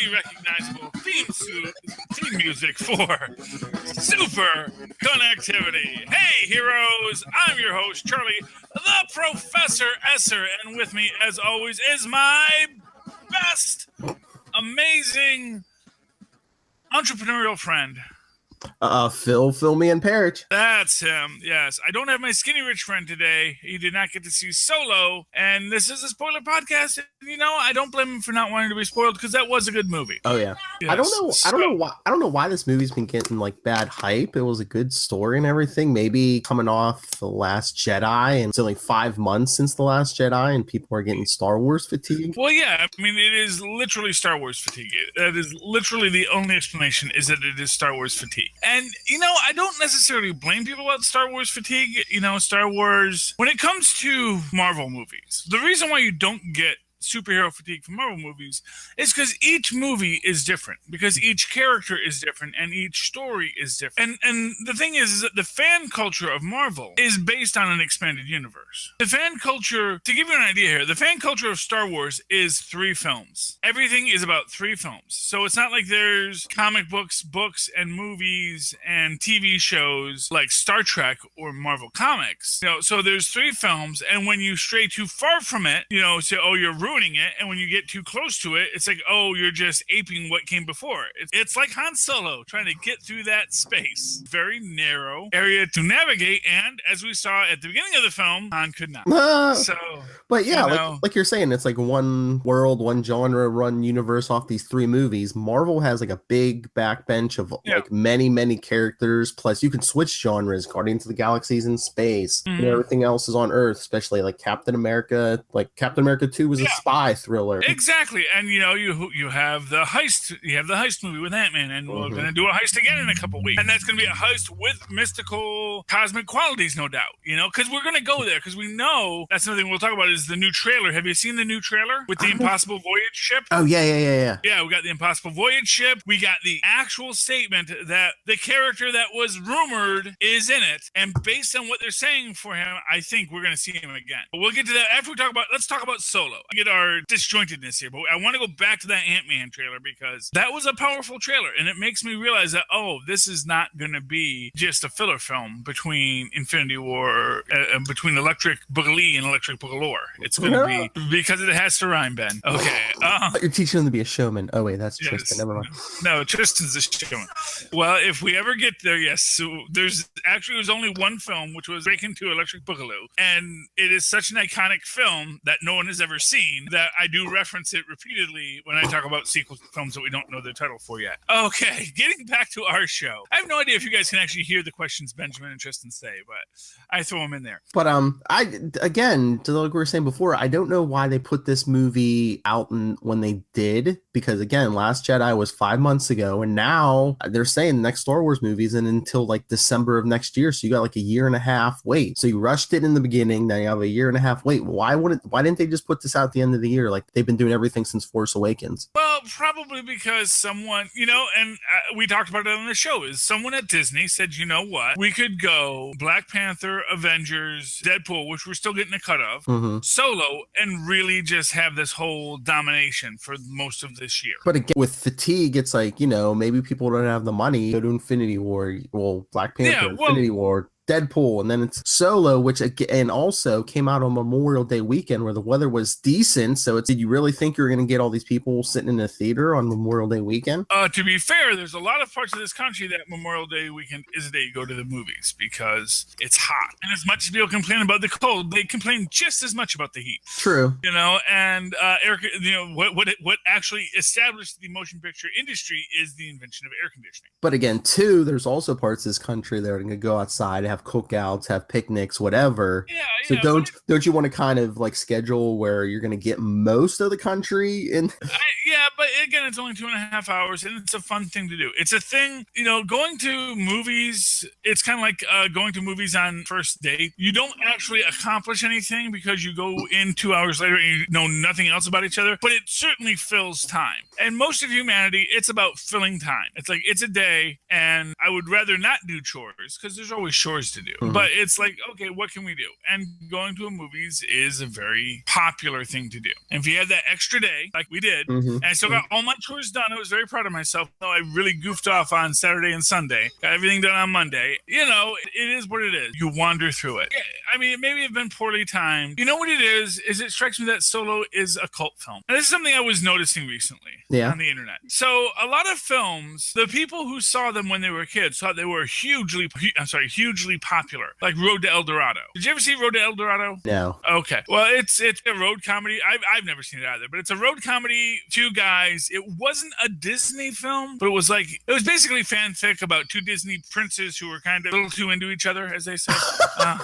highly recognizable theme music for Superconnectivity. Hey, heroes! I'm your host, Charlie, the Professor Esser, and with me, as always, is my best, amazing entrepreneurial friend. Phil, me, and Perich. That's him, yes. I don't have my skinny rich friend today. He did not get to see Solo, and this is a spoiler podcast. And, I don't blame him for not wanting to be spoiled because that was a good movie. Oh yeah, yes. I don't know why this movie's been getting like bad hype. It was a good story and everything. Maybe coming off The Last Jedi, and it's only 5 months since The Last Jedi, and people are getting Star Wars fatigue. Well, yeah, I mean, it is literally Star Wars fatigue. That is literally the only explanation, is that it is Star Wars fatigue. And, I don't necessarily blame people about Star Wars fatigue. Star Wars, when it comes to Marvel movies, the reason why you don't get superhero fatigue from Marvel movies is because each movie is different, because each character is different and each story is different. And the thing is that the fan culture of Marvel is based on an expanded universe. The fan culture, to give you an idea here, the fan culture of Star Wars is 3 films. Everything is about 3 films. So it's not like there's comic books, and movies and TV shows like Star Trek or Marvel Comics. So there's 3 films, and when you stray too far from it, say, oh, you're ruining it, and when you get too close to it, it's like, oh, you're just aping what came before. It's like Han Solo trying to get through that space. Very narrow area to navigate, and as we saw at the beginning of the film, Han could not. But yeah, like you're saying, it's like one world, one genre, run universe off these 3 movies. Marvel has like a big backbench of like many characters, plus you can switch genres. Guardians of the Galaxy's in space, everything else is on Earth, especially like Captain America. Like Captain America 2 was a spy thriller. Exactly. And you have the heist movie with Ant-Man, and we're going to do a heist again in a couple weeks, and that's going to be a heist with mystical cosmic qualities, no doubt, because we're going to go there, because we know that's another thing we'll talk about is the new trailer. Have you seen the new trailer with the Impossible Voyage ship? Oh yeah, we got the Impossible Voyage ship. We got the actual statement that the character that was rumored is in it, and based on what they're saying for him, I think we're going to see him again. But we'll get to that after let's talk about Solo. Get our disjointedness here, but I want to go back to that Ant-Man trailer, because that was a powerful trailer, and it makes me realize that, this is not going to be just a filler film between Infinity War, between Electric Boogaloo and Electric Boogaloo. It's going to be, because it has to rhyme, Ben. Okay. You're teaching them to be a showman. Oh wait, that's Tristan. Never mind. No, Tristan's a showman. Well, if we ever get there, yes. So there's only one film, which was Break Into Electric Boogaloo, and it is such an iconic film that no one has ever seen that I do reference it repeatedly when I talk about sequels to films that we don't know the title for yet. Okay, getting back to our show. I have no idea if you guys can actually hear the questions Benjamin and Tristan say, but I throw them in there. But again, like we were saying before, I don't know why they put this movie out when they did, because again, Last Jedi was 5 months ago, and now they're saying the next Star Wars movie isn't until like December of next year, so you got like a 1.5 year wait. So you rushed it in the beginning, now you have a 1.5 year wait. Why didn't they just put this out at the end of the year like they've been doing everything since Force Awakens? Well, probably because someone, and we talked about it on the show, is someone at Disney said, you know what, we could go Black Panther, Avengers, Deadpool, which we're still getting a cut of, Solo, and really just have this whole domination for most of this year. But again, with fatigue, it's like, maybe people don't have the money to go to Infinity War, Black Panther, Infinity War, Deadpool, and then it's Solo, which again also came out on Memorial Day weekend where the weather was decent. So did you really think you were going to get all these people sitting in a theater on Memorial Day weekend? To be fair, there's a lot of parts of this country that Memorial Day weekend is a day you go to the movies because it's hot. And as much as people complain about the cold, they complain just as much about the heat. True. And Eric, what actually established the motion picture industry is the invention of air conditioning. But again, too, there's also parts of this country that are going to go outside, have cookouts, have picnics, whatever. So don't you want to kind of like schedule where you're going to get most of the country in? But again, it's only 2.5 hours, and it's a fun thing to do. It's a thing, going to movies. It's kind of like going to movies on first date. You don't actually accomplish anything because you go in 2 hours later and you know nothing else about each other. But it certainly fills time. And most of humanity, it's about filling time. It's like it's a day, and I would rather not do chores because there's always chores to do. But it's like, okay, what can we do? And going to a movies is a very popular thing to do. And if you have that extra day, like we did, and I still got got all my chores done. I was very proud of myself. Though I really goofed off on Saturday and Sunday. Got everything done on Monday. You know, it is what it is. You wander through it. Yeah, I mean, it maybe have been poorly timed. You know what it is it strikes me that Solo is a cult film. And this is something I was noticing recently on the internet. So a lot of films, the people who saw them when they were kids thought they were hugely popular. Like Road to El Dorado. Did you ever see Road to El Dorado? No. Okay. Well, it's a road comedy. I've never seen it either, but it's a road comedy. Two guys. It wasn't a Disney film, but it was basically fanfic about two Disney princes who were kind of a little too into each other, as they say. I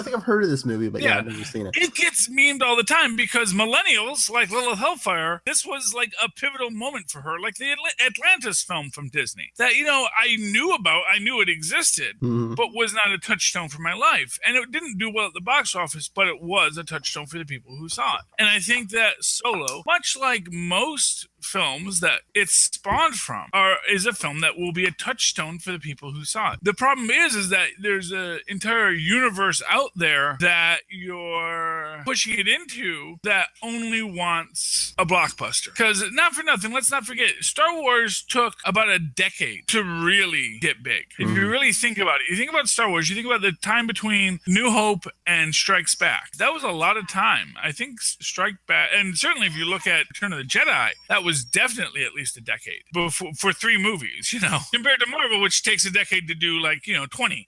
think I've heard of this movie, but yeah, I've never seen it. It gets memed all the time because millennials, like Little Hellfire, this was like a pivotal moment for her, like the Atlantis film from Disney that, you know, I knew it existed, but was not a touchstone for my life. And it didn't do well at the box office, but it was a touchstone for the people who saw it. And I think that Solo, much like most films that it's spawned from, is a film that will be a touchstone for the people who saw it. The problem is that there's an entire universe out there that you're pushing it into that only wants a blockbuster. Because not for nothing, let's not forget, Star Wars took about a decade to really get big. If you really think about it, you think about Star Wars, you think about the time between New Hope and Strikes Back. That was a lot of time. I think Strike Back, and certainly if you look at Return of the Jedi, that was definitely at least a decade for 3 movies, you know, compared to Marvel, which takes a decade to do 20.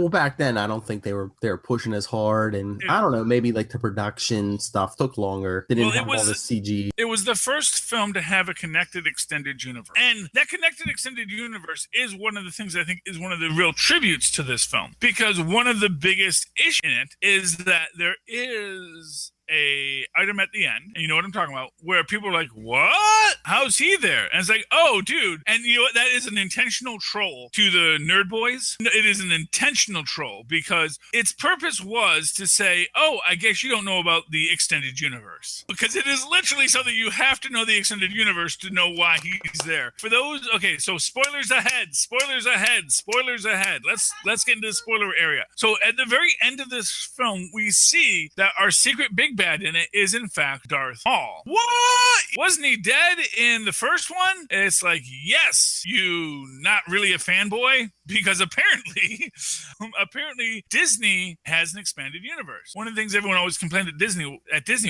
Back then, I don't think they were pushing as hard, and I don't know, maybe like the production stuff took longer. They didn't have all the CG. It was the first film to have a connected extended universe, and that connected extended universe is one of the things I think is one of the real tributes to this film, because one of the biggest issues in it is that there is a item at the end, and you know what I'm talking about, where people are like, what? How's he there? And it's like, oh, dude. And you know what? That is an intentional troll to the nerd boys. It is an intentional troll because its purpose was to say, oh, I guess you don't know about the extended universe. Because it is literally something you have to know the extended universe to know why he's there. For those, okay, so spoilers ahead. Let's get into the spoiler area. So at the very end of this film, we see that our secret big bad in it is in fact Darth Maul. What? Wasn't he dead in the first one? It's like, yes, you not really a fanboy? Because apparently Disney has an expanded universe. One of the things everyone always complained at Disney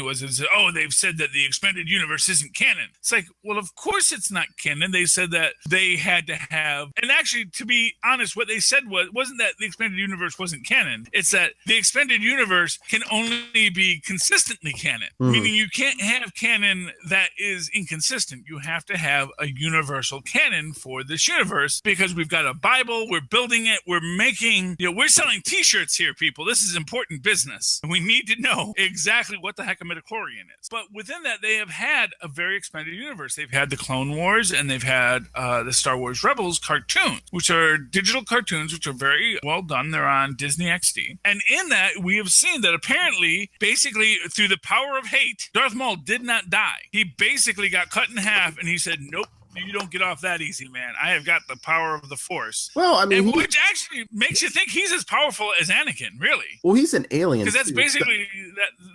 was, oh, they've said that the expanded universe isn't canon. It's like, well, of course it's not canon. They said that they had to have, and actually, to be honest, what they said wasn't that the expanded universe wasn't canon. It's that the expanded universe can only be consistently canon, meaning you can't have canon that is inconsistent. You have to have a universal canon for this universe because we've got a Bible. We're building it. We're making, we're selling t-shirts here, people. This is important business. And we need to know exactly what the heck a midichlorian is. But within that, they have had a very expanded universe. They've had the Clone Wars and they've had the Star Wars Rebels cartoons, which are digital cartoons, which are very well done. They're on Disney XD. And in that, we have seen that apparently, basically, through the power of hate, Darth Maul did not die. He basically got cut in half and he said, nope. You don't get off that easy, man. I have got the power of the Force. Well, I mean, which actually makes you think he's as powerful as Anakin, really. Well, he's an alien. Because that's basically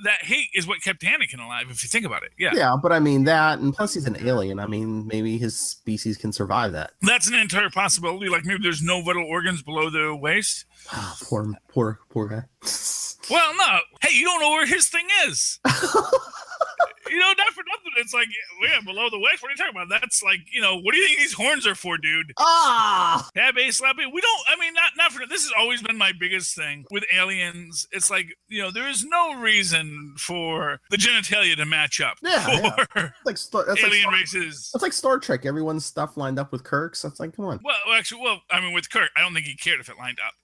that hate is what kept Anakin alive, if you think about it. Yeah. Yeah, but I mean that, and plus he's an alien. I mean, maybe his species can survive that. That's an entire possibility. Like maybe there's no vital organs below the waist. Poor guy. Well, no. Hey, you don't know where his thing is. Not for nothing. It's like, yeah, below the waist. What are you talking about? That's like, what do you think these horns are for, dude? Yeah, bass slapping. We don't, I mean, not for, this has always been my biggest thing with aliens. It's like, there is no reason for the genitalia to match up for that's alien like races. It's like Star Trek. Everyone's stuff lined up with Kirk's. That's like, come on. Well, I mean, with Kirk, I don't think he cared if it lined up.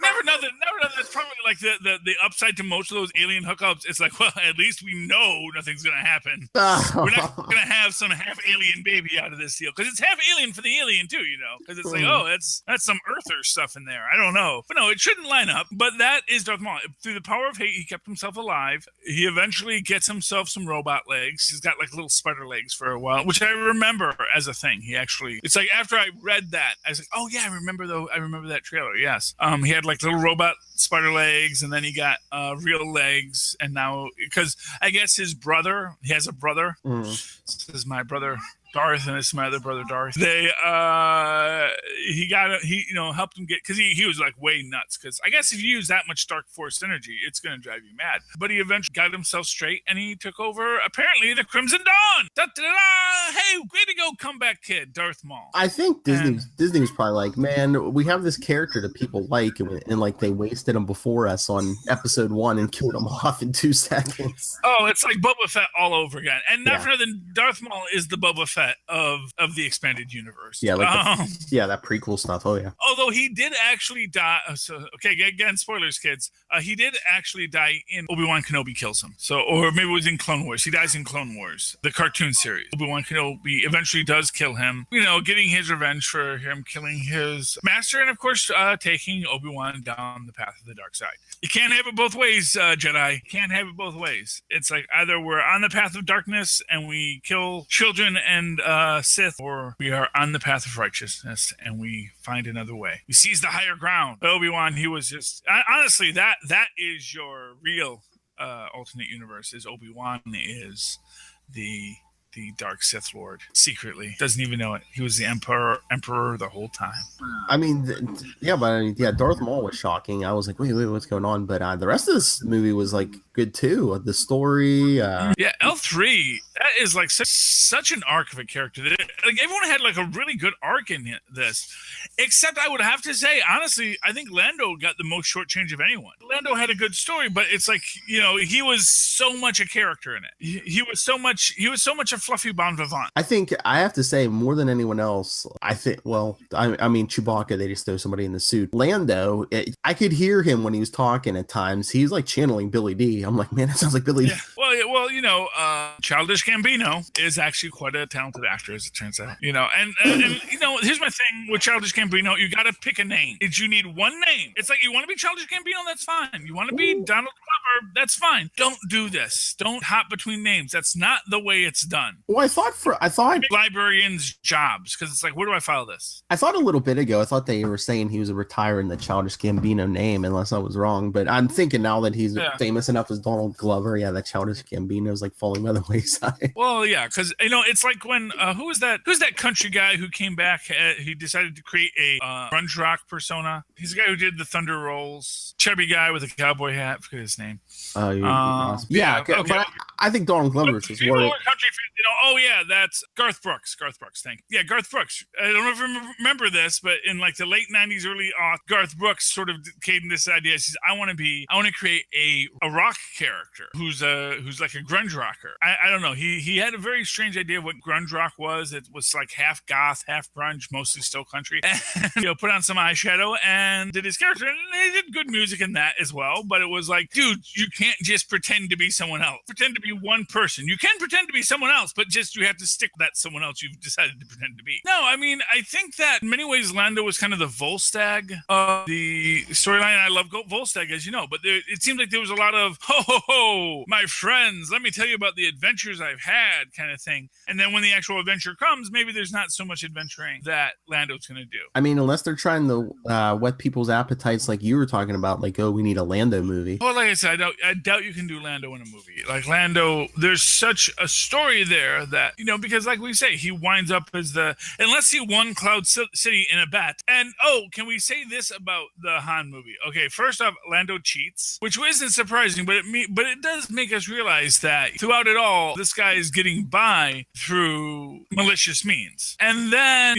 Never nothing. That's probably like the upside to most of those alien hookups. It's like, well, at least we know nothing's going to happen. We're not going to have some half alien baby out of this deal because it's half alien for the alien too, because it's like, oh, that's some earther stuff in there. I don't know, but no, it shouldn't line up. But that is Darth Maul. Through the power of hate, he kept himself alive. He eventually gets himself some robot legs. He's got like little spider legs for a while, which I remember as a thing. It's like after I read that, I was like, oh yeah, I remember that trailer. Yes, he had like little robot spider legs, and then he got real legs, and now because I guess he has a brother. This is my brother Darth, and this is my other brother Darth. They helped him get, because he was like way nuts, because I guess if you use that much dark force energy, it's gonna drive you mad. But he eventually got himself straight, and he took over apparently the Crimson Dawn. Hey, way to go, comeback kid, Darth Maul. I think Disney was probably like, man, we have this character that people like, and like they wasted him before us on episode 1 and killed him off in 2 seconds. Oh, it's like Boba Fett all over again, and not for nothing, Darth Maul is the Boba Fett of the expanded universe. Yeah, like that prequel stuff. Oh yeah. Although he did actually die. Again, spoilers, kids. He did actually die in Obi-Wan Kenobi kills him. So, or maybe it was in Clone Wars. He dies in Clone Wars, the cartoon series. Obi-Wan Kenobi eventually does kill him. Getting his revenge for him killing his master, and of course, taking Obi-Wan down the path of the dark side. You can't have it both ways, Jedi. You can't have it both ways. It's like either we're on the path of darkness and we kill children and Sith, or we are on the path of righteousness and we find another way. We seize the higher ground. Obi-Wan, he was just honestly that is your real alternate universe. Is Obi-Wan is the dark Sith Lord secretly, doesn't even know it. He was the emperor the whole time. I mean, Darth Maul was shocking. I was like, wait, what's going on? But the rest of this movie was like good too. The story, L3, that is like such an arc of a character. Like everyone had like a really good arc in this, except I would have to say, honestly, I think Lando got the most short change of anyone. Lando had a good story, but it's like, he was so much a character in it. He was so much a fluffy bon vivant. I think I have to say, more than anyone else, I mean, Chewbacca, they just throw somebody in the suit. Lando, I could hear him when he was talking at times. He's like channeling Billy D. I'm like, man, that sounds like Billy D. Well, Childish Gambino is actually quite a talented actor, as it turns out. And here's my thing with Childish Gambino. You got to pick a name. You need one name. It's like, you want to be Childish Gambino, that's fine. You want to be Donald Glover, that's fine. Don't do this. Don't hop between names. That's not the way it's done. Well, I thought librarians' jobs, because it's like, where do I file this? I thought a little bit ago, I thought they were saying he was retiring the Childish Gambino name, unless I was wrong. But I'm thinking now that he's famous enough as Donald Glover, that Childish Gambino is like falling by the wayside. Well, yeah, because it's like when who's that country guy who came back? He decided to create a grunge rock persona. He's the guy who did the Thunder Rolls, chubby guy with a cowboy hat. I forget his name. Wasp. Okay. But I think Donald Glover is country fans, that's Garth Brooks. Thank you. Yeah, Garth Brooks. I don't know if you remember this, but in like the late '90s, early Garth Brooks sort of came this idea. He says, I want to create a rock character who's like a grunge rocker. I don't know. He had a very strange idea of what grunge rock was. It was like half goth, half grunge, mostly still country. And, put on some eyeshadow and did his character, and he did good music in that as well. But it was like, dude, you can't just pretend to be someone else. Pretend to be one person. You can pretend to be someone else, but just you have to stick with that someone else you've decided to pretend to be. No, I mean, I think that in many ways Lando was kind of the Volstagg of the storyline. I love Volstagg, as you know, but it seemed like there was a lot of ho, my friends, let me tell you about the adventures I've had kind of thing. And then when the actual adventure comes, maybe there's not so much adventuring that Lando's going to do. I mean, unless they're trying to whet people's appetites, like you were talking about, like, oh, we need a Lando movie. Well, like I said, I doubt you can do Lando in a movie. Like Lando, there's such a story there that, because like we say, he winds up as unless he won Cloud City in a bet. And, can we say this about the Han movie? Okay, first off, Lando cheats, which isn't surprising, but it does make us realize that throughout it all, this guy is getting by through malicious means. And then,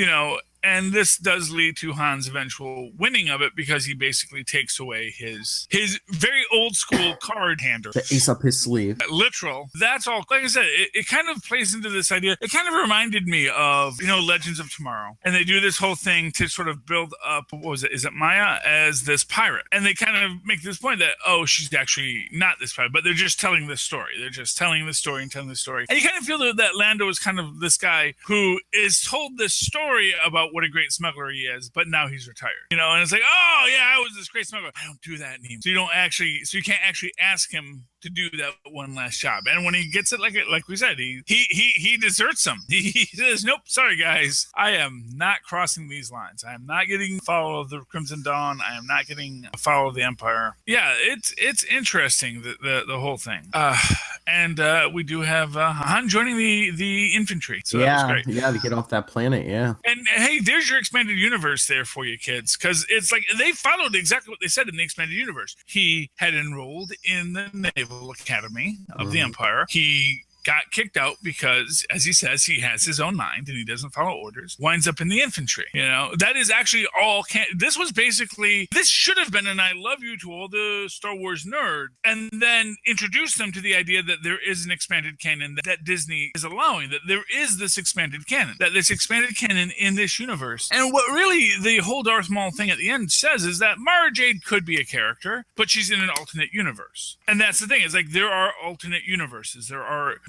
and this does lead to Han's eventual winning of it, because he basically takes away his very old school card hander. The ace up his sleeve. Literal. That's all. Like I said, it kind of plays into this idea. It kind of reminded me of, Legends of Tomorrow. And they do this whole thing to sort of build up, what was it? Is it Maya as this pirate? And they kind of make this point that, she's actually not this pirate, but they're just telling this story. They're just telling the story and telling the story. And you kind of feel that Lando is kind of this guy who is told this story about about what a great smuggler he is, but now he's retired. And it's like, oh yeah, I was this great smuggler. I don't do that anymore. So you can't actually ask him to do that one last job. And when he gets it, like we said, he deserts them. He says, nope, sorry guys, I am not crossing these lines. I am not getting follow of the Crimson Dawn. I am not getting a follow of the Empire. Yeah, it's interesting, the whole thing. And we do have Han joining the infantry. So that was great. Yeah, to get off that planet, yeah. And hey, there's your expanded universe there for you kids, because it's like they followed exactly what they said in the expanded universe. He had enrolled in the Naval Academy of the Empire. He got kicked out because, as he says, he has his own mind and he doesn't follow orders, winds up in the infantry. That is actually all. This should have been an I love you to all the Star Wars nerds, and then introduce them to the idea that there is an expanded canon that Disney is allowing, that there is this expanded canon, in this universe. And what really the whole Darth Maul thing at the end says is that Mara Jade could be a character, but she's in an alternate universe. And that's the thing, is like there are alternate universes.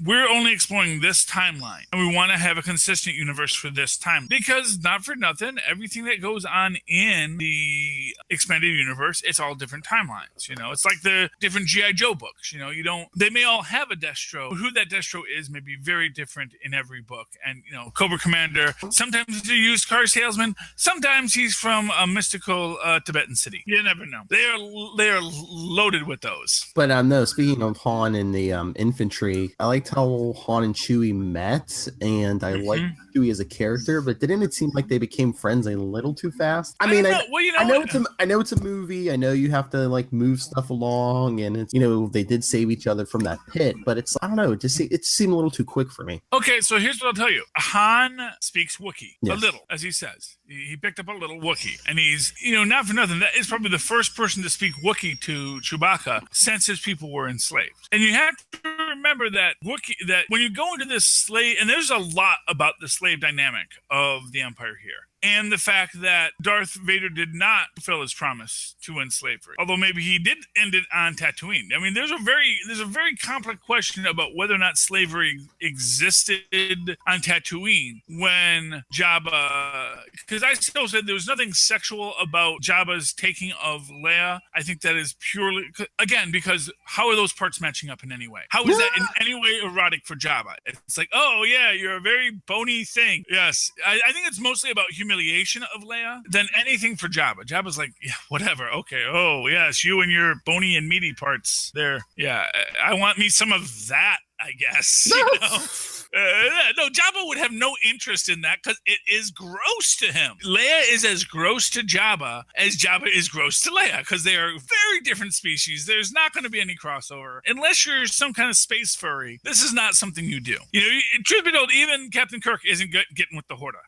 We're only exploring this timeline, and we want to have a consistent universe for this time, because not for nothing, everything that goes on in the expanded universe, it's all different timelines. It's like the different G.I. Joe books. They may all have a Destro, but who that Destro is may be very different in every book. And Cobra Commander, sometimes he's a used car salesman, sometimes he's from a mystical Tibetan city. You never know. They are loaded with those. But no, speaking of Han and the infantry, I liked how Han and Chewie met, and I liked Chewie as a character, but didn't it seem like they became friends a little too fast? I mean, I know it's a movie. I know you have to like move stuff along, and it's they did save each other from that pit, but it's, I don't know, it seemed a little too quick for me. Okay, so here's what I'll tell you. Han speaks Wookiee a little, as he says. He picked up a little Wookiee, and he's not for nothing, that is probably the first person to speak Wookiee to Chewbacca since his people were enslaved. And you have to remember that that when you go into this slave, and there's a lot about the slave dynamic of the Empire here, and the fact that Darth Vader did not fulfill his promise to end slavery, although maybe he did end it on Tatooine. I mean, there's a very complex question about whether or not slavery existed on Tatooine when Jabba, because I still said there was nothing sexual about Jabba's taking of Leia. I think that is purely, again, because how are those parts matching up in any way? How is that in any way erotic for Jabba? It's like, oh yeah, you're a very bony thing. Yes, I think it's mostly about humility of Leia than anything for Jabba. Jabba's like, yeah, whatever. Okay. Oh, yes, you and your bony and meaty parts there. Yeah, I want me some of that, I guess. No, Jabba would have no interest in that because it is gross to him. Leia is as gross to Jabba as Jabba is gross to Leia, because they are very different species. There's not going to be any crossover. Unless you're some kind of space furry, this is not something you do. Truth be told, even Captain Kirk isn't getting with the Horta.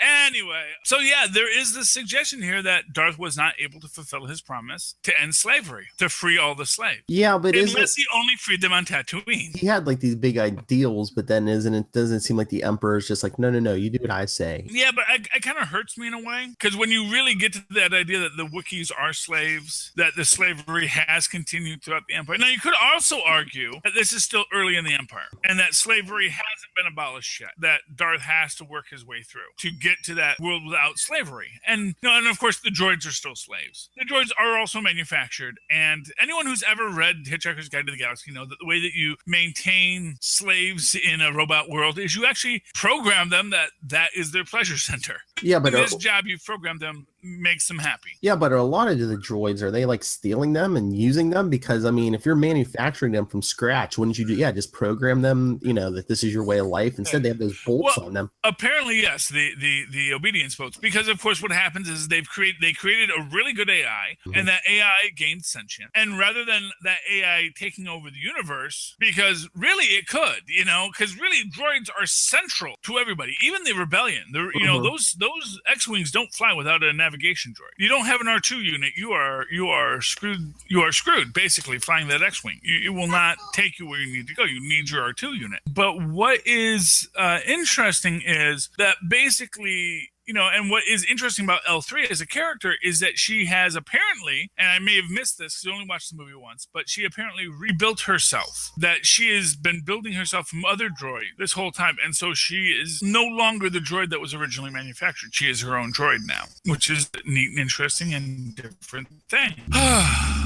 Anyway, so yeah, there is this suggestion here that Darth was not able to fulfill his promise to end slavery, to free all the slaves. Yeah, but unless he only freed them on Tatooine. He had like these big ideals, but then doesn't seem like the Emperor's just like, no, you do what I say. Yeah, but it kind of hurts me in a way, because when you really get to that idea that the Wookiees are slaves, that the slavery has continued throughout the Empire. Now, you could also argue that this is still early in the Empire, and that slavery hasn't been abolished yet, that Darth has to work his way through to get to that world without slavery. And of course, the droids are still slaves. The droids are also manufactured, and anyone who's ever read Hitchhiker's Guide to the Galaxy know that the way that you maintain slaves in a robot world is you actually program them that is their pleasure center. Yeah, but this job you've programmed them makes them happy. Yeah, but a lot of the droids, are they like stealing them and using them? Because I mean, if you're manufacturing them from scratch, wouldn't you just program them, that this is your way of life? Instead, they have those bolts on them. Apparently, yes, the obedience bolts. Because of course, what happens is they created a really good AI, and that AI gained sentience. And rather than that AI taking over the universe, because really it could, because really droids are central to everybody, even the rebellion. Those X-wings don't fly without a navigation droid. You don't have an R2 unit, you are screwed. You are screwed basically flying that X-wing. It will not take you where you need to go. You need your R2 unit. But what is interesting is that basically and what is interesting about L3 as a character is that she has apparently, and I may have missed this because I only watched the movie once, but she apparently rebuilt herself. That she has been building herself from other droid this whole time, and so she is no longer the droid that was originally manufactured. She is her own droid now, which is neat and interesting and different thing.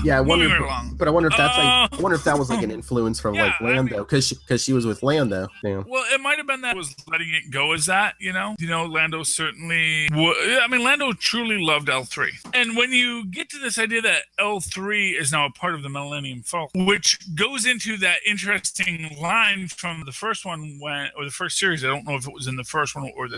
Yeah, I wonder. Moving right along. But I wonder if that's I wonder if that was like an influence from like Lando, because she was with Lando. Yeah. Well, it might have been that was letting it go as that. Lando certainly. Lando truly loved L3, and when you get to this idea that L3 is now a part of the Millennium Falcon, which goes into that interesting line from the first one or the first series. I don't know if it was in the first one or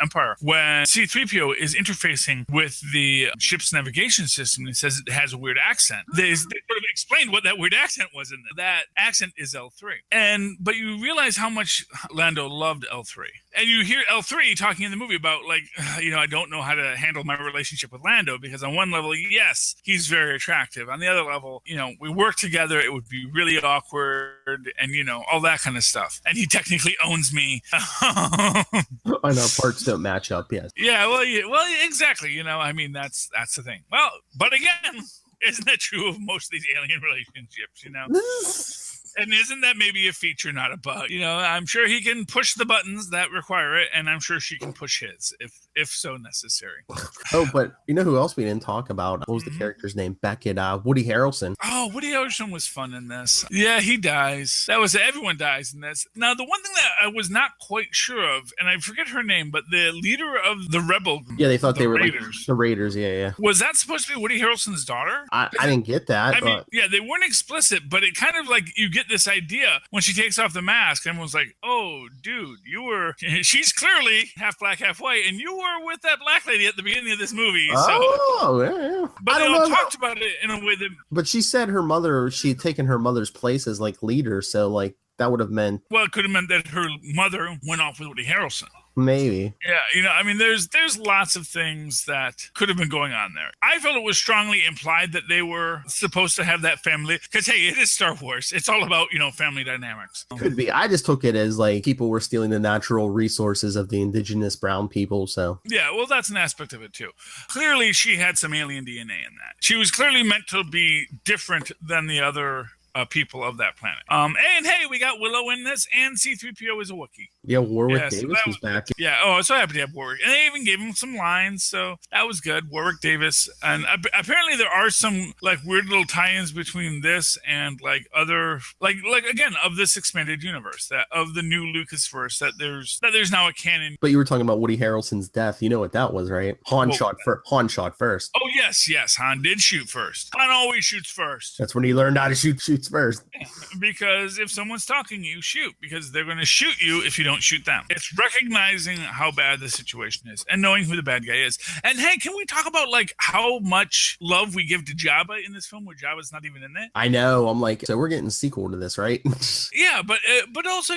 Empire, when C-3PO is interfacing with the ship's navigation system and says it has a weird accent. They sort of explained what that weird accent was in there. That accent is L3. But you realize how much Lando loved L3. And you hear L3 talking in the movie about, like, I don't know how to handle my relationship with Lando, because on one level, yes, he's very attractive. On the other level, we work together. It would be really awkward and, all that kind of stuff. And he technically owns me. I know parts don't match up, yes. Yeah, well, exactly. That's the thing. Well, but again, isn't that true of most of these alien relationships, And isn't that maybe a feature, not a bug? I'm sure he can push the buttons that require it, and I'm sure she can push his if so necessary. Oh, but you know who else we didn't talk about? What was the character's name? Beckett, Woody Harrelson. Oh, Woody Harrelson was fun in this. Yeah, he dies. Everyone dies in this. Now, the one thing that I was not quite sure of, and I forget her name, but the leader of the rebel group. Yeah, they thought they were Raiders. like the Raiders. Yeah. Was that supposed to be Woody Harrelson's daughter? I didn't get that. They weren't explicit, but it kind of like you get this idea when she takes off the mask. Everyone's like, "Oh, dude, she's clearly half black, half white, and you were with that black lady at the beginning of this movie." Yeah. But they don't talked about it in a way that. But she said she'd taken her mother's place as like leader, so like that would have meant. Well, it could have meant that her mother went off with Woody Harrelson. Maybe. Yeah, there's lots of things that could have been going on there. I felt it was strongly implied that they were supposed to have that family, because hey, it is Star Wars. It's all about, family dynamics. Could be. I just took it as like people were stealing the natural resources of the indigenous brown people, so. Yeah, well, that's an aspect of it too. Clearly, she had some alien DNA in that. She was clearly meant to be different than the other people of that planet. And hey, we got Willow in this, and C-3PO is a Wookiee. Yeah, Warwick Davis was back. Yeah, I was so happy to have Warwick. And they even gave him some lines, so that was good. Warwick Davis. And apparently there are some like weird little tie-ins between this and like other, like again, of this expanded universe, that of the new Lucasverse, that there's now a canon. But you were talking about Woody Harrelson's death. You know what that was, right? Han shot first. Oh, yes. Han did shoot first. Han always shoots first. That's when he learned how to shoots first. Because if someone's talking, you shoot, because they're going to shoot you if you don't shoot them. It's recognizing how bad the situation is and knowing who the bad guy is. And hey, can we talk about like how much love we give to Jabba in this film, where Jabba's not even in it? I know. I'm like, so we're getting a sequel to this, right? Yeah, but also,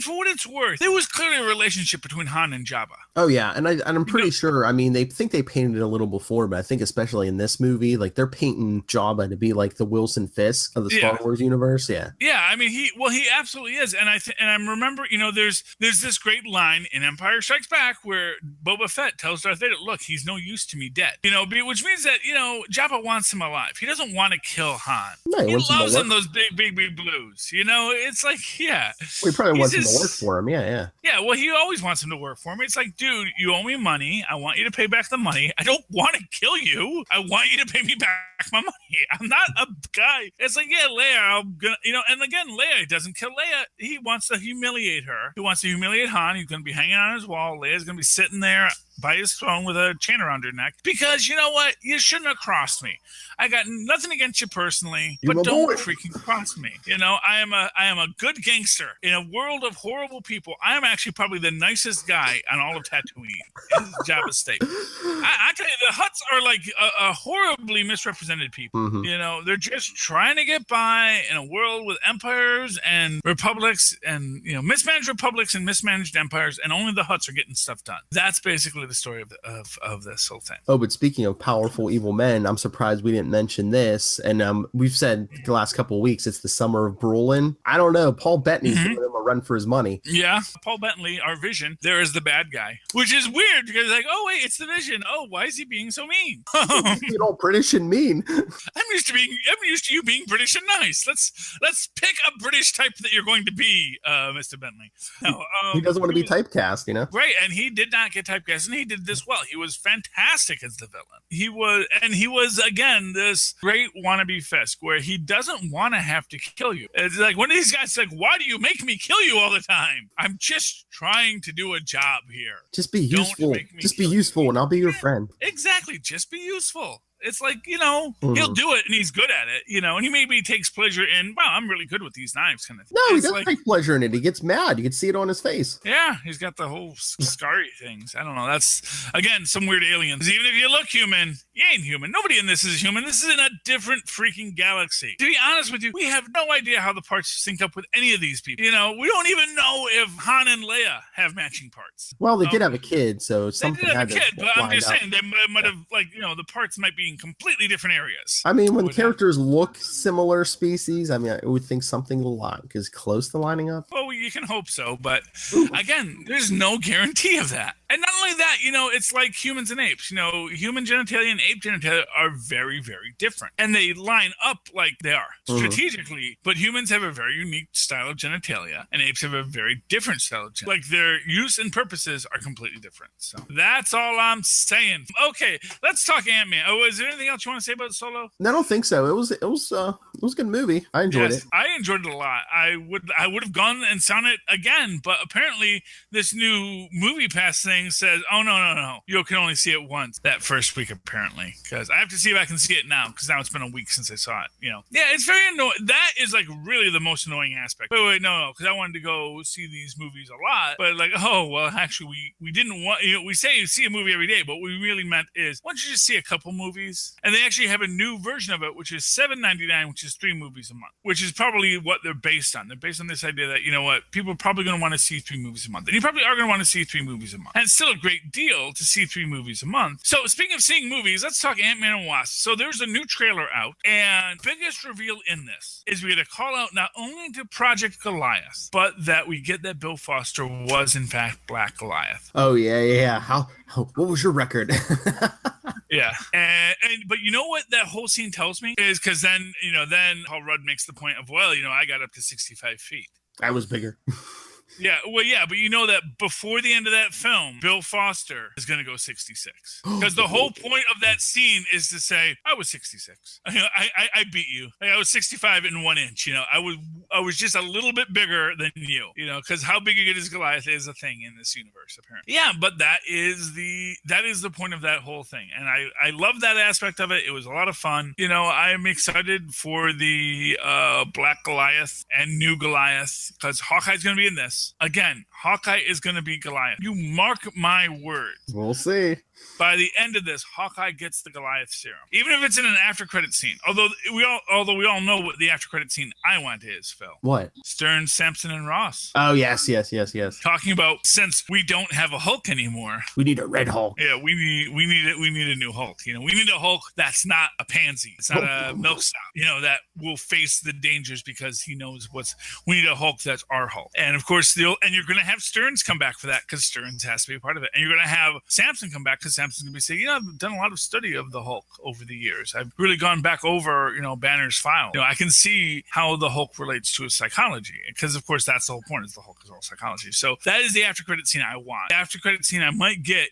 for what it's worth, there was clearly a relationship between Han and Jabba. Oh yeah, and I'm pretty sure. I mean, they think they painted it a little before, but I think especially in this movie, like they're painting Jabba to be like the Wilson Fisk of the Star Wars universe. Yeah. Yeah, I mean, he absolutely is, and I remember, there's this great line in Empire Strikes Back where Boba Fett tells Darth Vader, "Look, he's no use to me dead." Which means that Jabba wants him alive. He doesn't want to kill Han. No, he loves him those big blues. It's like, yeah. Well, he probably wants him to work for him. Yeah. Yeah, well, he always wants him to work for him. It's like, dude, you owe me money. I want you to pay back the money. I don't want to kill you. I want you to pay me back my money. I'm not a guy. It's like, yeah, Leia, I'm gonna, and again, Leia doesn't kill Leia. He wants to humiliate her. He wants to humiliate Han. He's going to be hanging on his wall. Leia's going to be sitting there by his throne with a chain around her neck, because you know what? You shouldn't have crossed me. I got nothing against you personally, but don't freaking cross me. I am a good gangster in a world of horrible people. I am actually probably the nicest guy on all of Tatooine in Jabba's state. I tell you, the Hutts are like a horribly misrepresented people. Mm-hmm. They're just trying to get by in a world with empires and republics, and mismanaged republics and mismanaged empires, and only the Hutts are getting stuff done. That's basically the story of this whole thing. Oh, but speaking of powerful evil men, I'm surprised we didn't mention this. And we've said the last couple of weeks, it's the summer of Brolin. I don't know. Paul Bettany's giving him a run for his money. Yeah. Paul Bettany, our Vision, there is the bad guy, which is weird because like, oh wait, it's the Vision. Oh, why is he being so mean? All British and mean. I'm used to you being British and nice. Let's pick a British type that you're going to be, Mr. Bentley. No, he doesn't want to be typecast, you know? Right, and he did not get typecast, and he did this well. He was fantastic as the villain. He was again this great wannabe Fisk, where he doesn't want to have to kill you. It's like one of these guys like, why do you make me kill you all the time? I'm just trying to do a job here. Just be useful. Just be useful, and I'll be your friend. Exactly, just be useful. It's like, he'll do it and he's good at it, and he maybe takes pleasure in, wow, I'm really good with these knives kind of thing. No, he doesn't take pleasure in it. He gets mad. You can see it on his face. Yeah, he's got the whole scarry things. I don't know. That's, again, some weird aliens. Even if you look human, you ain't human. Nobody in this is human. This is in a different freaking galaxy. To be honest with you, we have no idea how the parts sync up with any of these people. We don't even know if Han and Leia have matching parts. Well, they did have a kid, so something had to but I'm just saying, they might have, the parts might be in completely different areas. I mean, when characters look similar species, I would think something will is close to lining up. Well, you can hope so, but again, there's no guarantee of that. And not only that, it's like humans and apes. Human genitalia and ape genitalia are very, very different. And they line up like they are strategically, but humans have a very unique style of genitalia, and apes have a very different style of genitalia. Like their use and purposes are completely different. So that's all I'm saying. Okay, let's talk Ant-Man. Oh, is there anything else you want to say about Solo? No, I don't think so. It was a good movie. I enjoyed it. I enjoyed it a lot. I would have gone and seen it again, but apparently this new Movie Pass thing says, oh no, you can only see it once that first week apparently. Because I have to see if I can see it now, because now it's been a week since I saw it. Yeah, it's very annoying. That is like really the most annoying aspect. Wait, no, because I wanted to go see these movies a lot, but like, oh well, actually we didn't want. We say you see a movie every day, but what we really meant is, why don't you just see a couple movies? And they actually have a new version of it, which is $7.99, which is 3 movies a month, which is probably what they're based on. They're based on this idea that, people are probably going to want to see 3 movies a month. And you probably are going to want to see 3 movies a month. And it's still a great deal to see 3 movies a month. So speaking of seeing movies, let's talk Ant-Man and Wasp. So there's a new trailer out, and biggest reveal in this is we get a call out not only to Project Goliath, but that we get that Bill Foster was in fact Black Goliath. Oh yeah. What was your record? Yeah, but you know what that whole scene tells me is, because then Paul Rudd makes the point of, well, I got up to 65 feet. I was bigger. Yeah, well, yeah, but that before the end of that film, Bill Foster is going to go 66. Because the whole point of that scene is to say, I was 66. I beat you. I was 65 in 1 inch. I was just a little bit bigger than you. Because how big you get as Goliath is a thing in this universe, apparently. Yeah, but that is the point of that whole thing, and I love that aspect of it. It was a lot of fun. I'm excited for the Black Goliath and New Goliath, because Hawkeye's going to be in this. Again, Hawkeye is going to be Goliath. You mark my words. We'll see. By the end of this, Hawkeye gets the Goliath serum, even if it's in an after-credit scene. Although we all know what the after-credit scene I want is, Phil. What? Stern, Sampson, and Ross. Oh yes. Talking about, since we don't have a Hulk anymore, we need a red Hulk. Yeah, we need a new Hulk. We need a Hulk that's not a pansy. It's not a milk stout. That will face the dangers because he knows we need a Hulk that's our Hulk. And of course, you're going to have Stearns come back for that, because Stearns has to be a part of it. And you're going to have Sampson come back, because Sampson's going to be saying, I've done a lot of study of the Hulk over the years. I've really gone back over, Banner's file. I can see how the Hulk relates to his psychology, because of course that's the whole point, is the Hulk is all psychology. So that is the after credit scene I want. The after credit scene I might get,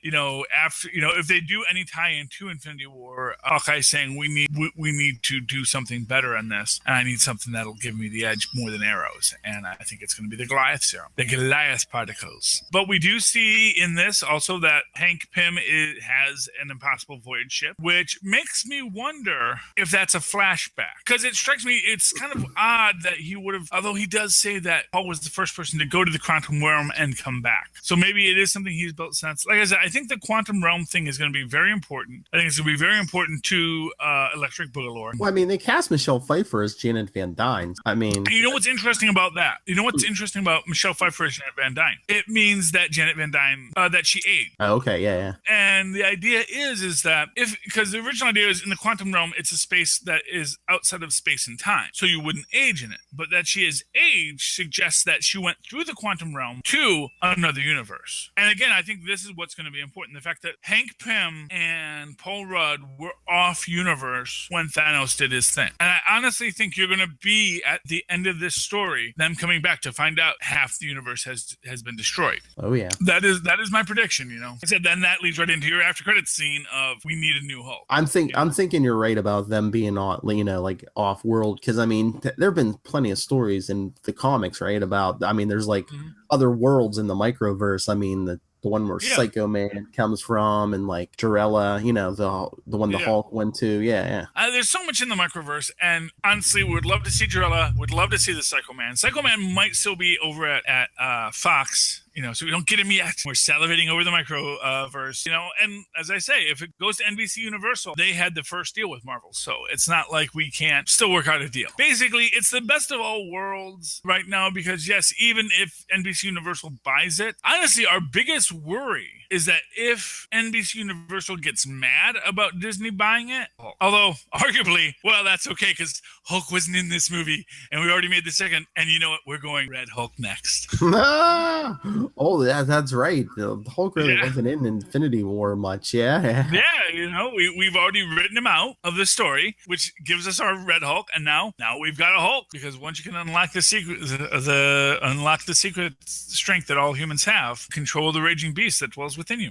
after, if they do any tie into Infinity War, Hawkeye saying we need to do something better on this, and I need something that'll give me the edge more than arrows. And I think it's going to be the Goliath serum, the Goliath particles. But we do see in this also that Hank Pym has an Impossible Voyage ship, which makes me wonder if that's a flashback, because it strikes me it's kind of odd that he would have, although he does say that Paul was the first person to go to the quantum realm and come back, so maybe it is something he's built since. Like I said, I think the quantum realm thing is going to be very important. I think it's going to be very important to Electric Boogaloo. Well, they cast Michelle Pfeiffer as Janet Van Dyne. You know what's interesting about that? You know what's interesting about Michelle Pfeiffer as Janet Van Dyne? It means that Janet Van Dyne, that she aged. Oh, okay, yeah. And And the idea is that because the original idea is in the quantum realm, it's a space that is outside of space and time, so you wouldn't age in it. But that she has aged suggests that she went through the quantum realm to another universe. And again, I think this is what's going to be important. The fact that Hank Pym and Paul Rudd were off universe when Thanos did his thing. And I honestly think you're going to be at the end of this story, them coming back to find out half the universe has been destroyed. Oh yeah. That is my prediction, you know. I said then that leads right into your after credits scene of we need a new Hulk. I'm thinking you're right about them being on, you know, like off world, because I mean there have been plenty of stories in the comics, right? About, I mean, there's like other worlds in the microverse. I mean, the one where Psycho Man comes from, and like Jarella, you know, the one the Hulk went to. There's so much in the microverse, and honestly, we would love to see Jarella. Would love to see the Psycho Man. Psycho Man might still be over at Fox, you know, so we don't get him yet. We're salivating over the microverse, you know. And as I say, if it goes to NBC Universal, they had the first deal with Marvel, so it's not like we can't still work out a deal. Basically, it's the best of all worlds right now, because yes, even if NBC Universal buys it, honestly, our biggest worry is that if NBC Universal gets mad about Disney buying it, although arguably, well, that's okay because Hulk wasn't in this movie and we already made the second, and you know what? We're going Red Hulk next. Oh, that's right. The Hulk really wasn't in Infinity War much. Yeah, you know, we've already written him out of the story, which gives us our Red Hulk, and now we've got a Hulk, because once you can unlock the secret strength that all humans have, control the raging beast that dwells within you.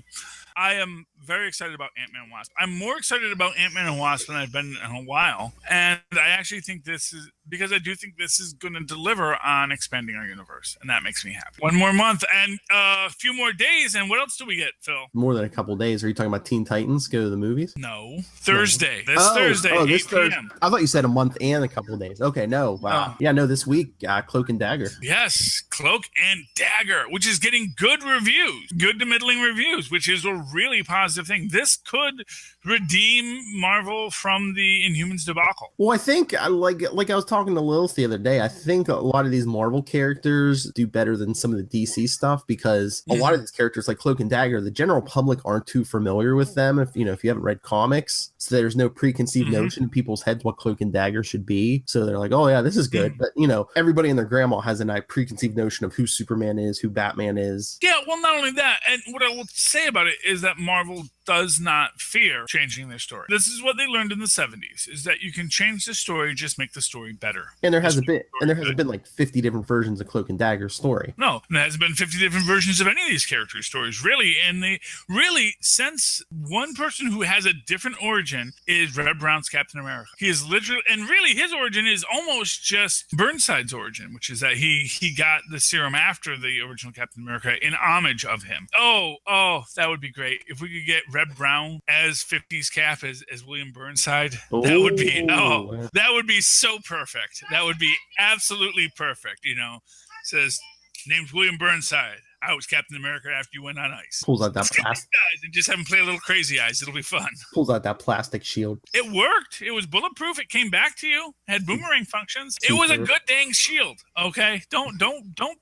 I am very excited about Ant-Man and Wasp. I'm more excited about Ant-Man and Wasp than I've been in a while. And I actually think this is because I do think this is going to deliver on expanding our universe. And that makes me happy. One more month and a few more days. And what else do we get, Phil? More than a couple of days. Are you talking about Teen Titans go to the movies? No. Thursday. No. Thursday, 8 p.m. I thought you said a month and a couple of days. Okay, no. Wow. Yeah, no, this week, Cloak and Dagger. Yes, Cloak and Dagger, which is getting good reviews, good to middling reviews, which is a really positive thing. This could redeem Marvel from the Inhumans debacle. Well, I think, like I was talking to Lilith the other day, I think a lot of these Marvel characters do better than some of the DC stuff, because a lot of these characters, like Cloak and Dagger, the general public aren't too familiar with them if you haven't read comics. So there's no preconceived notion in people's heads what Cloak and Dagger should be. So they're like, oh yeah, this is good. But everybody and their grandma has a preconceived notion of who Superman is, who Batman is. Yeah, well, not only that, and what I will say about it is that Marvel does not fear changing their story. This is what they learned in the 70s, is that you can change the story, just make the story better. And there hasn't been like 50 different versions of Cloak and Dagger story. No, there hasn't been 50 different versions of any of these character stories, really. And they really, since one person who has a different origin is Red Brown's Captain America. He is literally, and really his origin is almost just Burnside's origin, which is that he got the serum after the original Captain America in homage of him. Oh, that would be great if we could get Red Brown as 50s Cap as William Burnside. That would be so perfect. That would be absolutely perfect. Says name's William Burnside. I was Captain America after you went on ice. Pulls out that plastic eyes and just have him play a little crazy eyes. It'll be fun. Pulls out that plastic shield. It worked. It was bulletproof. It came back to you. It had boomerang functions. It was a good dang shield. Okay, don't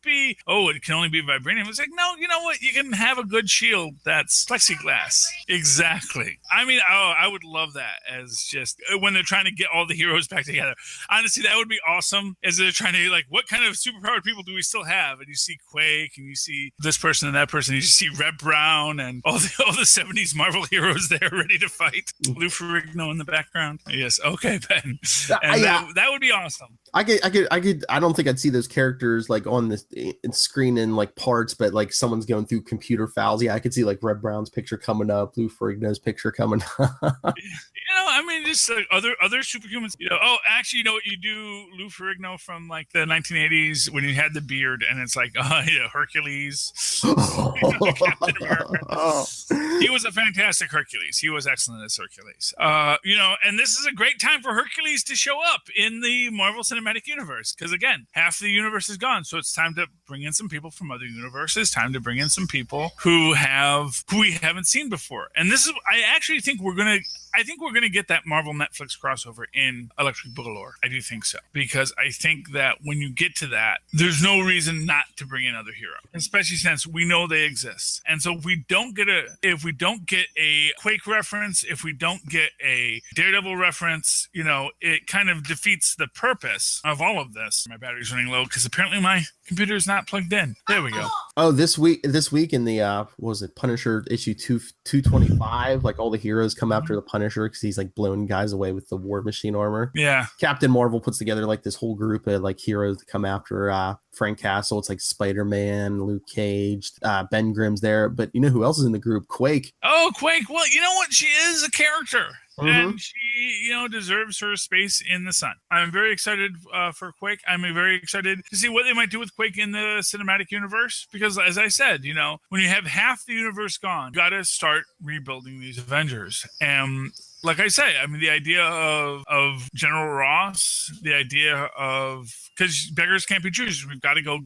be. Oh, it can only be vibranium. It's like, no. You know what? You can have a good shield that's plexiglass. Exactly. I mean, I would love that as just when they're trying to get all the heroes back together. Honestly, that would be awesome. As they're trying to what kind of superpowered people do we still have? And you see Quake, and you see this person and that person. You just see Red Brown and all the 70s Marvel heroes there ready to fight. Lou Ferrigno in the background. Yes. Okay, Ben. That would be awesome. I don't think I'd see those characters on this screen in parts, but someone's going through computer files. Yeah, I could see Red Brown's picture coming up, Lou Ferrigno's picture coming up. Just other superhumans. Actually, what you do, Lou Ferrigno from the 1980s when he had the beard, and it's Hercules. Captain America. He was a fantastic Hercules. He was excellent as Hercules. And this is a great time for Hercules to show up in the Marvel Cinematic Universe, because again, half the universe is gone, so it's time to bring in some people from other universes. Time to bring in some people who we haven't seen before. And I actually think we're gonna. I think we're going to get that Marvel Netflix crossover in Electric Boogaloo. I do think so, because I think that when you get to that, there's no reason not to bring in other heroes, especially since we know they exist. And so if we don't get a Quake reference, if we don't get a Daredevil reference, it kind of defeats the purpose of all of this. My battery's running low because apparently my computer is not plugged in. There we go. Oh, this week in the what was it, Punisher issue 225, like all the heroes come after the Punisher because he's like blowing guys away with the War Machine armor. Yeah. Captain Marvel puts together like this whole group of like heroes to come after Frank Castle. It's like Spider-Man, Luke Cage, Ben Grimm's there, but you know who else is in the group? Quake. Oh, Quake. Well, you know what? She is a character. Mm-hmm. And she, deserves her space in the sun. I'm very excited for Quake. I'm very excited to see what they might do with Quake in the cinematic universe. Because, as I said, when you have half the universe gone, you got to start rebuilding these Avengers. And like I say, I mean, the idea of General Ross, the idea of, because beggars can't be choosers. We got to go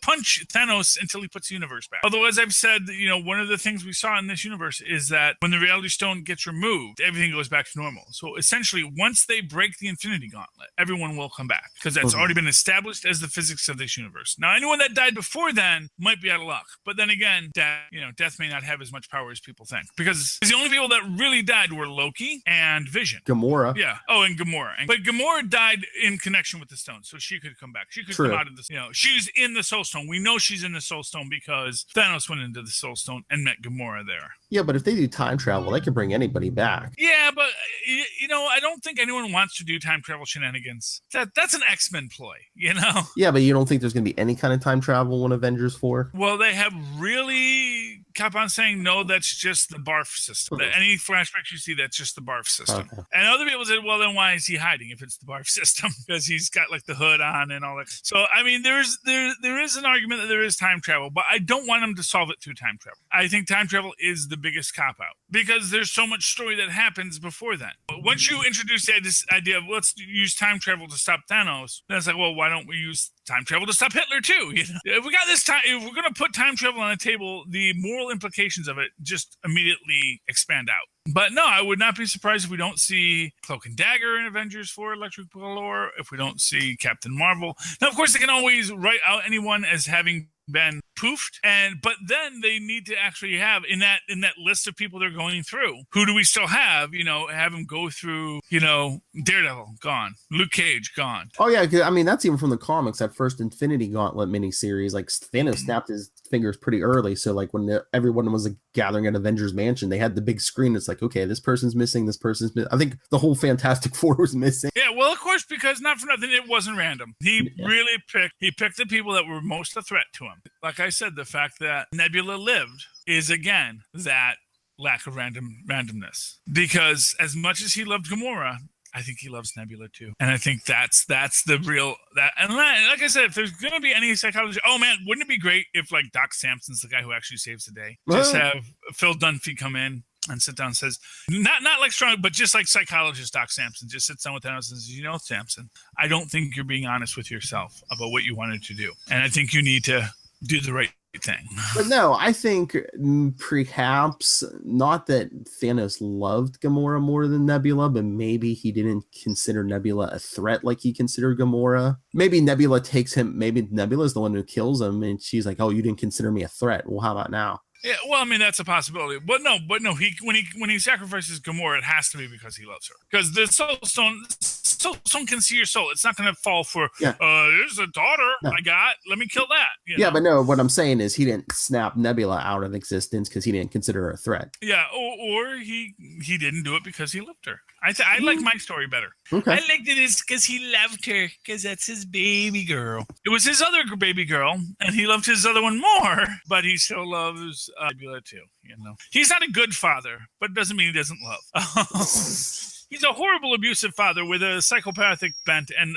punch Thanos until he puts the universe back. Although, as I've said, one of the things we saw in this universe is that when the Reality Stone gets removed, everything goes back to normal. So essentially, once they break the Infinity Gauntlet, everyone will come back because that's already been established as the physics of this universe. Now, anyone that died before then might be out of luck. But then again, death may not have as much power as people think, because the only people that really died were Loki and Vision. Gamora. Yeah. Oh, and Gamora. But Gamora died in connection with the stone, so she could come back. She could come out of this. She's in the Soul Stone. We know she's in the Soul Stone because Thanos went into the Soul Stone and met Gamora there. Yeah, but if they do time travel, they can bring anybody back. Yeah, but I don't think anyone wants to do time travel shenanigans. That's an X-Men ploy, Yeah, but you don't think there's going to be any kind of time travel in Avengers 4? Well, they have really kept on saying, no, that's just the barf system. Any flashbacks you see, that's just the barf system. Okay. And other people said, well, then why is he hiding if it's the barf system? Because he's got like the hood on and all that. So, I mean, there is an argument that there is time travel, but I don't want them to solve it through time travel. I think time travel is the biggest cop-out because there's so much story that happens before then. But once you introduce this idea of let's use time travel to stop Thanos, then it's like, well, why don't we use time travel to stop Hitler too? If we got this time, if we're going to put time travel on the table, the moral implications of it just immediately expand out. But no, I would not be surprised if we don't see Cloak and Dagger in Avengers 4 Electric Boogaloo, if we don't see Captain Marvel. Now, of course, they can always write out anyone as having been poofed, but then they need to actually have in that list of people they're going through, who do we still have? Have them go through, Daredevil gone, Luke Cage gone. Oh yeah, I mean that's even from the comics. That first Infinity Gauntlet miniseries, like Thanos snapped his fingers pretty early. So like when everyone was gathering at Avengers Mansion, they had the big screen. It's like, okay, this person's missing. This person's missing. I think the whole Fantastic Four was missing. Yeah, well, of course, because not for nothing, it wasn't random. He really picked the people that were most a threat to him. Like I said, the fact that Nebula lived is again that lack of randomness. Because as much as he loved Gamora, I think he loves Nebula too, and I think that's the real that. And like I said, if there's gonna be any psychology, oh man, wouldn't it be great if like Doc Samson's the guy who actually saves the day? Just have Phil Dunphy come in and sit down and says, not like strong, but just like psychologist Doc Samson just sits down with Thanos and says, Samson, I don't think you're being honest with yourself about what you wanted to do, and I think you need to do the right thing. But no, I think perhaps not that Thanos loved Gamora more than Nebula, but maybe he didn't consider Nebula a threat like he considered Gamora. Maybe Nebula takes him, maybe Nebula's the one who kills him, and she's like, oh, you didn't consider me a threat. Well, how about now? Yeah, well, I mean, that's a possibility. But no, when he sacrifices Gamora, it has to be because he loves her. Because the Soul Stone can see your soul. It's not going to fall for, there's a daughter I got. Let me kill that. Yeah, but no, what I'm saying is he didn't snap Nebula out of existence because he didn't consider her a threat. Yeah, or he didn't do it because he loved her. I like my story better. Okay. I liked it because he loved her, because that's his baby girl. It was his other baby girl, and he loved his other one more, but he still loves Nebula too. He's not a good father, but it doesn't mean he doesn't love. He's a horrible, abusive father with a psychopathic bent and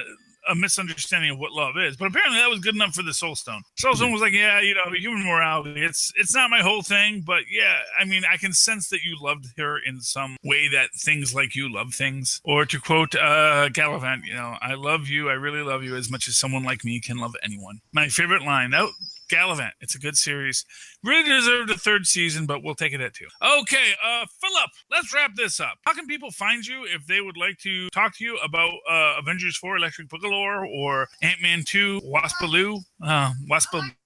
a misunderstanding of what love is. But apparently that was good enough for the Soul Stone. Soul Stone was like, yeah, human morality. It's not my whole thing, but yeah, I mean, I can sense that you loved her in some way that things like you love things. Or to quote Gallivant, I love you. I really love you as much as someone like me can love anyone. My favorite line. Gallivant. It's a good series. Really deserved a third season, but we'll take it at 2. Okay, Philip, let's wrap this up. How can people find you if they would like to talk to you about Avengers 4 Electric Boogaloo or Ant-Man 2 Waspaloo?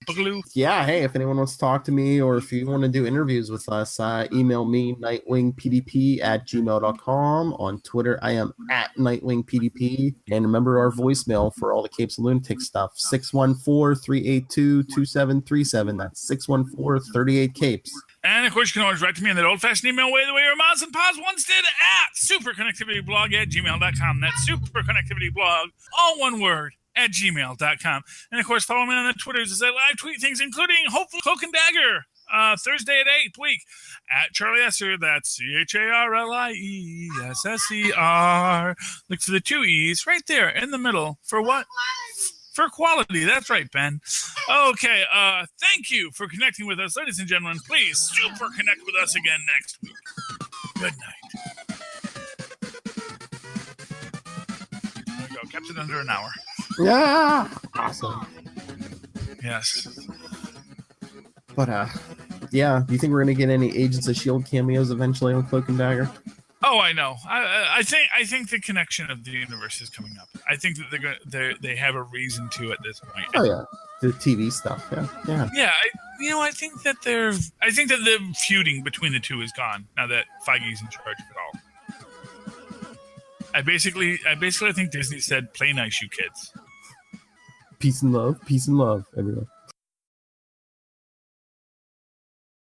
Boogaloo? Yeah, hey, if anyone wants to talk to me or if you want to do interviews with us, email me, nightwingpdp@gmail.com. On Twitter, I am @nightwingpdp. And remember our voicemail for all the Capes and Lunatic stuff, 614-382-2737. That's 614-38-CAPES. And, of course, you can always write to me in that old-fashioned email way, the way your moms and pops once did, at superconnectivityblog@gmail.com. That's superconnectivityblog, all one word, @gmail.com. And, of course, follow me on the Twitters as I live tweet things, including, hopefully, Cloak and Dagger, Thursday at 8 week, @Charlie Esser. That's CharlieSesser. Look for the 2 E's right there in the middle. For what? For quality. That's right, Ben. Okay, thank you for connecting with us. Ladies and gentlemen, please super connect with us again next week. Good night. There we go. Kept it under an hour. Yeah. Awesome. Yes. But, yeah, do you think we're going to get any Agents of S.H.I.E.L.D. cameos eventually on Cloak and Dagger? Oh, I know. I think the connection of the universe is coming up. I think that they have a reason to at this point. Oh yeah, the TV stuff. Yeah. Yeah, I think that the feuding between the two is gone now that Feige's in charge of it all. I basically think Disney said, "Play nice, you kids." Peace and love, everyone.